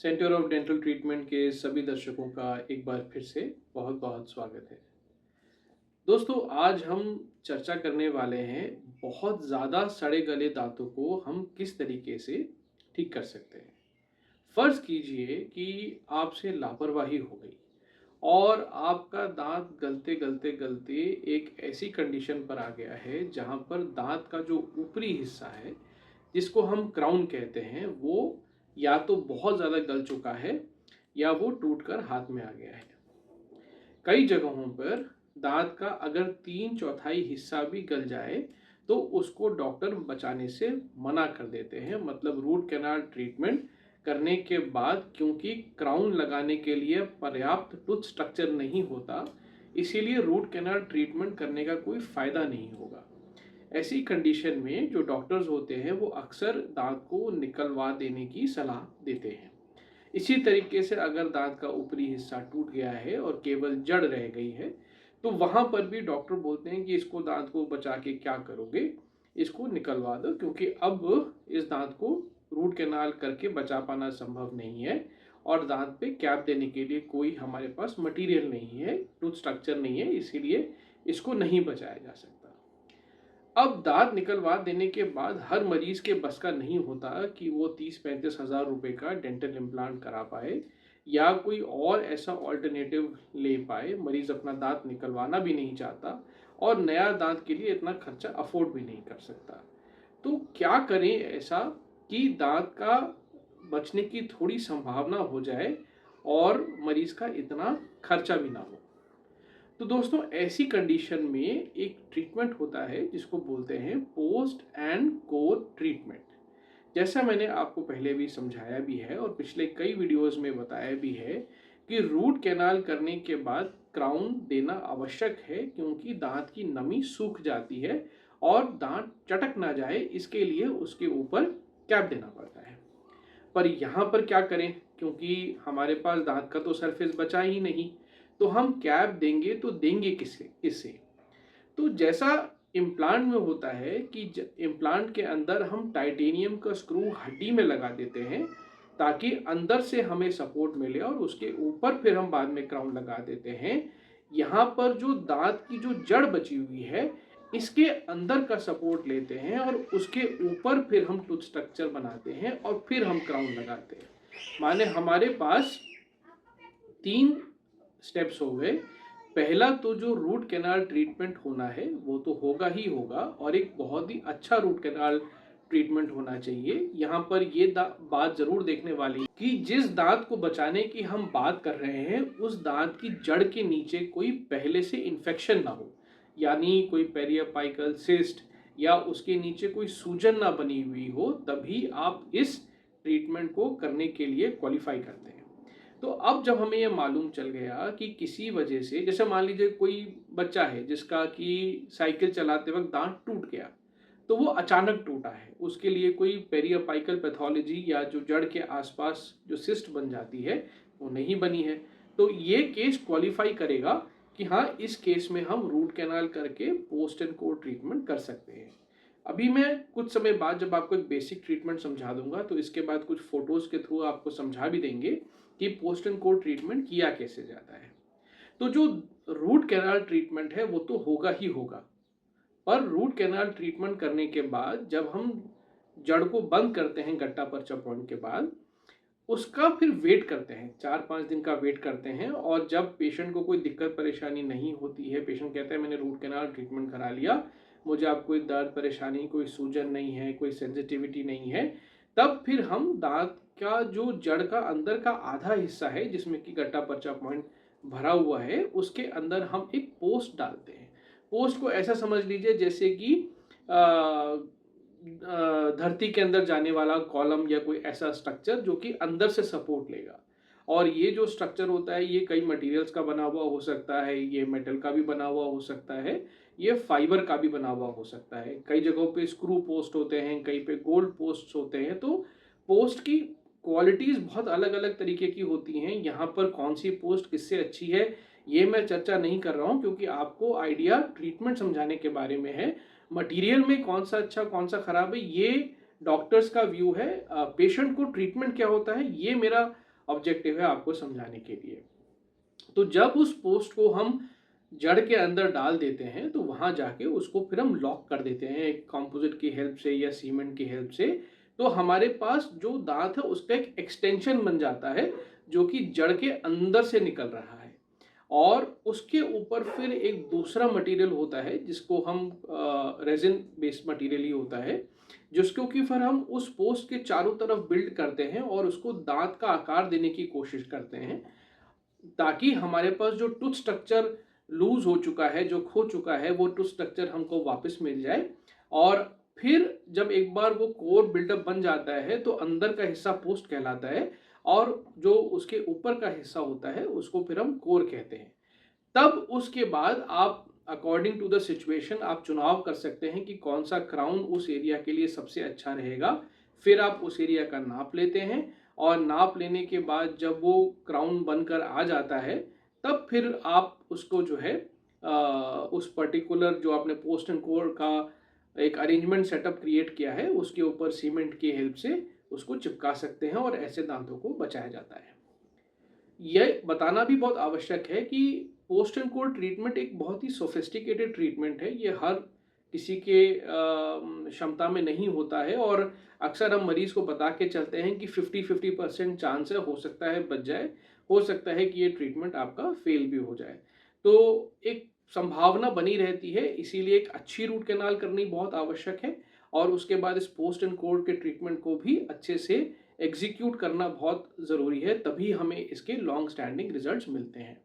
Centre of dental treatment के सभी दर्शकों का एक बार फिर से बहुत बहुत स्वागत है। दोस्तों, आज हम चर्चा करने वाले हैं बहुत ज़्यादा सड़े गले दांतों को हम किस तरीके से ठीक कर सकते हैं। फ़र्ज़ कीजिए कि आपसे लापरवाही हो गई और आपका दांत गलते गलते गलते एक ऐसी कंडीशन पर आ गया है जहाँ पर दांत का जो ऊपरी हिस्सा है, जिसको हम क्राउन कहते हैं, वो या तो बहुत ज़्यादा गल चुका है या वो टूटकर हाथ में आ गया है। कई जगहों पर दांत का अगर 3/4 हिस्सा भी गल जाए तो उसको डॉक्टर बचाने से मना कर देते हैं, मतलब रूट कैनाल ट्रीटमेंट करने के बाद, क्योंकि क्राउन लगाने के लिए पर्याप्त टूथ स्ट्रक्चर नहीं होता, इसीलिए रूट कैनाल ट्रीटमेंट करने का कोई फ़ायदा नहीं होगा। ऐसी कंडीशन में जो डॉक्टर्स होते हैं वो अक्सर दांत को निकलवा देने की सलाह देते हैं। इसी तरीके से अगर दांत का ऊपरी हिस्सा टूट गया है और केवल जड़ रह गई है, तो वहां पर भी डॉक्टर बोलते हैं कि इसको दांत को बचा के क्या करोगे, इसको निकलवा दो, क्योंकि अब इस दांत को रूट कैनाल करके बचा पाना संभव नहीं है और दांत पे कैप देने के लिए कोई हमारे पास मटेरियल नहीं है, टूथ स्ट्रक्चर नहीं है, इसीलिए इसको नहीं बचाया जा सकता। अब दांत निकलवा देने के बाद हर मरीज के बस का नहीं होता कि वो 30-35 हज़ार रुपए का डेंटल इम्प्लांट करा पाए या कोई और ऐसा ऑल्टरनेटिव ले पाए। मरीज अपना दांत निकलवाना भी नहीं चाहता और नया दांत के लिए इतना खर्चा अफोर्ड भी नहीं कर सकता। तो क्या करें ऐसा कि दांत का बचने की थोड़ी संभावना हो जाए और मरीज का इतना खर्चा भी ना हो। तो दोस्तों, ऐसी कंडीशन में एक ट्रीटमेंट होता है जिसको बोलते हैं पोस्ट एंड कोर ट्रीटमेंट। जैसा मैंने आपको पहले भी समझाया भी है और पिछले कई वीडियोस में बताया भी है कि रूट कैनाल करने के बाद क्राउन देना आवश्यक है, क्योंकि दांत की नमी सूख जाती है और दांत चटक ना जाए, इसके लिए उसके ऊपर कैप देना पड़ता है। पर यहाँ पर क्या करें, क्योंकि हमारे पास दांत का तो सरफेस बचा ही नहीं, तो हम कैप देंगे तो देंगे किससे किससे। तो जैसा इम्प्लांट में होता है कि इम्प्लांट के अंदर हम टाइटेनियम का स्क्रू हड्डी में लगा देते हैं ताकि अंदर से हमें सपोर्ट मिले और उसके ऊपर फिर हम बाद में क्राउन लगा देते हैं। यहाँ पर जो दांत की जो जड़ बची हुई है, इसके अंदर का सपोर्ट लेते हैं और उसके ऊपर फिर हम टूथ स्ट्रक्चर बनाते हैं और फिर हम क्राउन लगाते हैं। माने हमारे पास 3 स्टेप्स हो गए। पहला तो जो रूट कैनाल ट्रीटमेंट होना है वो तो होगा ही होगा, और एक बहुत ही अच्छा रूट कैनाल ट्रीटमेंट होना चाहिए। यहाँ पर ये बात जरूर देखने वाली कि जिस दांत को बचाने की हम बात कर रहे हैं उस दांत की जड़ के नीचे कोई पहले से इन्फेक्शन ना हो, यानी कोई पेरियापाइकल सिस्ट या उसके नीचे कोई सूजन ना बनी हुई हो, तभी आप इस ट्रीटमेंट को करने के लिए क्वालिफाई करते हैं। तो अब जब हमें ये मालूम चल गया कि किसी वजह से, जैसे मान लीजिए कोई बच्चा है जिसका कि साइकिल चलाते वक्त दांत टूट गया, तो वो अचानक टूटा है, उसके लिए कोई पेरियोपाइकल पैथोलॉजी या जो जड़ के आसपास जो सिस्ट बन जाती है वो नहीं बनी है, तो ये केस क्वालिफाई करेगा कि हाँ, इस केस में हम रूट कैनाल करके पोस्ट एंड कोर ट्रीटमेंट कर सकते हैं। अभी मैं कुछ समय बाद जब आपको एक बेसिक ट्रीटमेंट समझा दूंगा, तो इसके बाद कुछ फोटोज के थ्रू आपको समझा भी देंगे कि पोस्ट एंड कोर ट्रीटमेंट किया कैसे जाता है। तो जो रूट कैनाल ट्रीटमेंट है वो तो होगा ही होगा, पर रूट कैनाल ट्रीटमेंट करने के बाद जब हम जड़ को बंद करते हैं गट्टा पर्चा पॉइंट के बाद, उसका फिर वेट करते हैं, 4-5 दिन का वेट करते हैं। और जब पेशेंट को कोई दिक्कत परेशानी नहीं होती है, पेशेंट कहता है मैंने रूट कैनाल ट्रीटमेंट करा लिया, मुझे अब कोई दर्द परेशानी, कोई सूजन नहीं है, कोई सेंसिटिविटी नहीं है, तब फिर हम दांत का जो जड़ का अंदर का आधा हिस्सा है जिसमें कि गट्टा पर्चा पॉइंट भरा हुआ है, उसके अंदर हम एक पोस्ट डालते हैं। पोस्ट को ऐसा समझ लीजिए जैसे कि धरती के अंदर जाने वाला कॉलम या कोई ऐसा स्ट्रक्चर जो कि अंदर से सपोर्ट लेगा। और ये जो स्ट्रक्चर होता है ये कई मटेरियल्स का बना हुआ हो सकता है, ये मेटल का भी बना हुआ हो सकता है, ये फाइबर का भी बना हुआ हो सकता है। कई जगहों पे स्क्रू पोस्ट होते हैं, कहीं पे गोल्ड पोस्ट होते हैं। तो पोस्ट की क्वालिटीज बहुत अलग अलग तरीके की होती हैं। यहाँ पर कौन सी पोस्ट किससे अच्छी है ये मैं चर्चा नहीं कर रहा हूँ, क्योंकि आपको आइडिया ट्रीटमेंट समझाने के बारे में है। मटेरियल में कौन सा अच्छा कौन सा खराब है ये डॉक्टर्स का व्यू है। पेशेंट को ट्रीटमेंट क्या होता है ये मेरा ऑब्जेक्टिव है आपको समझाने के लिए। तो जब उस पोस्ट को हम जड़ के अंदर डाल देते हैं तो वहाँ जाके उसको फिर हम लॉक कर देते हैं एक कंपोजिट की हेल्प से या सीमेंट की हेल्प से। तो हमारे पास जो दांत है उसका एक एक्सटेंशन बन जाता है जो कि जड़ के अंदर से निकल रहा है। और उसके ऊपर फिर एक दूसरा मटेरियल होता है जिसको हम रेजिन बेस्ड मटेरियल ही होता है, जिसको कि फिर हम उस पोस्ट के चारों तरफ बिल्ड करते हैं और उसको दांत का आकार देने की कोशिश करते हैं, ताकि हमारे पास जो टूथ स्ट्रक्चर लूज हो चुका है, जो खो चुका है, वो टूथ स्ट्रक्चर हमको वापस मिल जाए। और फिर जब एक बार वो कोर बिल्डअप बन जाता है तो अंदर का हिस्सा पोस्ट कहलाता है और जो उसके ऊपर का हिस्सा होता है उसको फिर हम कोर कहते हैं। तब उसके बाद आप अकॉर्डिंग टू द सिचुएशन आप चुनाव कर सकते हैं कि कौन सा क्राउन उस एरिया के लिए सबसे अच्छा रहेगा। फिर आप उस एरिया का नाप लेते हैं और नाप लेने के बाद जब वो क्राउन बनकर आ जाता है तब फिर आप उसको जो है उस पर्टिकुलर जो आपने पोस्ट एंड कोर का एक अरेंजमेंट सेटअप क्रिएट किया है उसके ऊपर सीमेंट की हेल्प से उसको चिपका सकते हैं और ऐसे दांतों को बचाया जाता है। यह बताना भी बहुत आवश्यक है कि पोस्ट एंड कोर ट्रीटमेंट एक बहुत ही सोफिस्टिकेटेड ट्रीटमेंट है। ये हर किसी के क्षमता में नहीं होता है और अक्सर हम मरीज को बता के चलते हैं कि 50-50% चांस है, हो सकता है बच जाए, हो सकता है कि ये ट्रीटमेंट आपका फेल भी हो जाए। तो एक संभावना बनी रहती है, इसीलिए एक अच्छी रूट कैनाल करनी बहुत आवश्यक है और उसके बाद इस पोस्ट एंड कोर के ट्रीटमेंट को भी अच्छे से एग्जीक्यूट करना बहुत ज़रूरी है, तभी हमें इसके लॉन्ग स्टैंडिंग रिजल्ट्स मिलते हैं।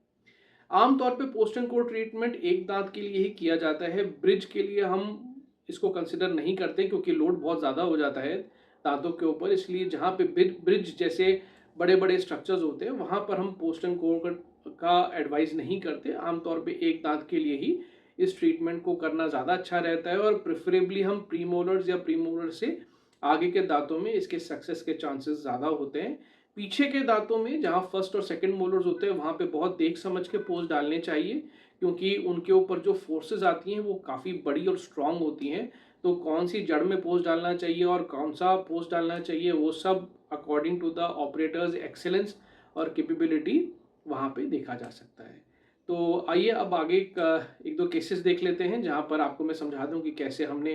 आमतौर पे पोस्ट एंड कोर ट्रीटमेंट एक दांत के लिए ही किया जाता है। ब्रिज के लिए हम इसको कंसिडर नहीं करते क्योंकि लोड बहुत ज़्यादा हो जाता है दांतों के ऊपर, इसलिए जहाँ पे ब्रिज जैसे बड़े बड़े स्ट्रक्चर्स होते हैं वहाँ पर हम पोस्ट एंड कोर का एडवाइस नहीं करते। आमतौर पे एक दांत के लिए ही इस ट्रीटमेंट को करना ज़्यादा अच्छा रहता है और प्रेफरेबली हम प्रीमोलर्स या प्रीमोलर से आगे के दांतों में इसके सक्सेस के चांसेस ज़्यादा होते हैं। पीछे के दांतों में जहाँ फर्स्ट और सेकंड मोलर्स होते हैं वहाँ पे बहुत देख समझ के पोस्ट डालने चाहिए क्योंकि उनके ऊपर जो फोर्सेस आती हैं वो काफ़ी बड़ी और स्ट्रांग होती हैं। तो कौन सी जड़ में पोस्ट डालना चाहिए और कौन सा पोस्ट डालना चाहिए वो सब according to the operators excellence और कैपेबिलिटी वहाँ पे देखा जा सकता है। तो आइए अब आगे एक दो केसेस देख लेते हैं जहाँ पर आपको मैं समझा दूँ कि कैसे हमने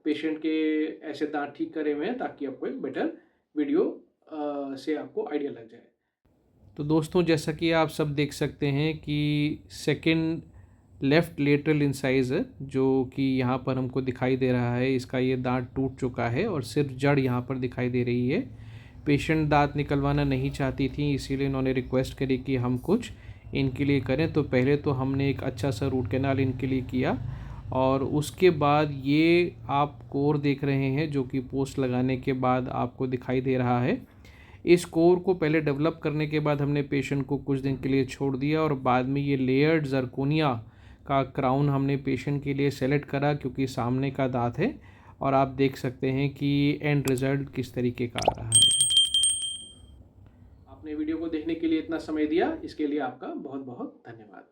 पेशेंट के ऐसे दांत ठीक करे हुए हैं ताकि आपको एक बेटर वीडियो से आपको आइडिया लग जाए। तो दोस्तों जैसा कि आप सब देख सकते हैं कि सेकंड लेफ़्ट लेटरल इंसाइज़र जो कि यहाँ पर हमको दिखाई दे रहा है, इसका ये दांत टूट चुका है और सिर्फ जड़ यहाँ पर दिखाई दे रही है। पेशेंट दांत निकलवाना नहीं चाहती थी, इसीलिए इन्होंने रिक्वेस्ट करी कि हम कुछ इनके लिए करें। तो पहले तो हमने एक अच्छा सा रूट कैनाल इनके लिए किया और उसके बाद ये आप कोर देख रहे हैं जो कि पोस्ट लगाने के बाद आपको दिखाई दे रहा है। इस कोर को पहले डेवलप करने के बाद हमने पेशेंट को कुछ दिन के लिए छोड़ दिया और बाद में ये लेयर्ड जरकोनिया का क्राउन हमने पेशेंट के लिए सेलेक्ट करा क्योंकि सामने का दांत है और आप देख सकते हैं कि एंड रिज़ल्ट किस तरीके का आ रहा है। आपने वीडियो को देखने के लिए इतना समय दिया, इसके लिए आपका बहुत बहुत धन्यवाद।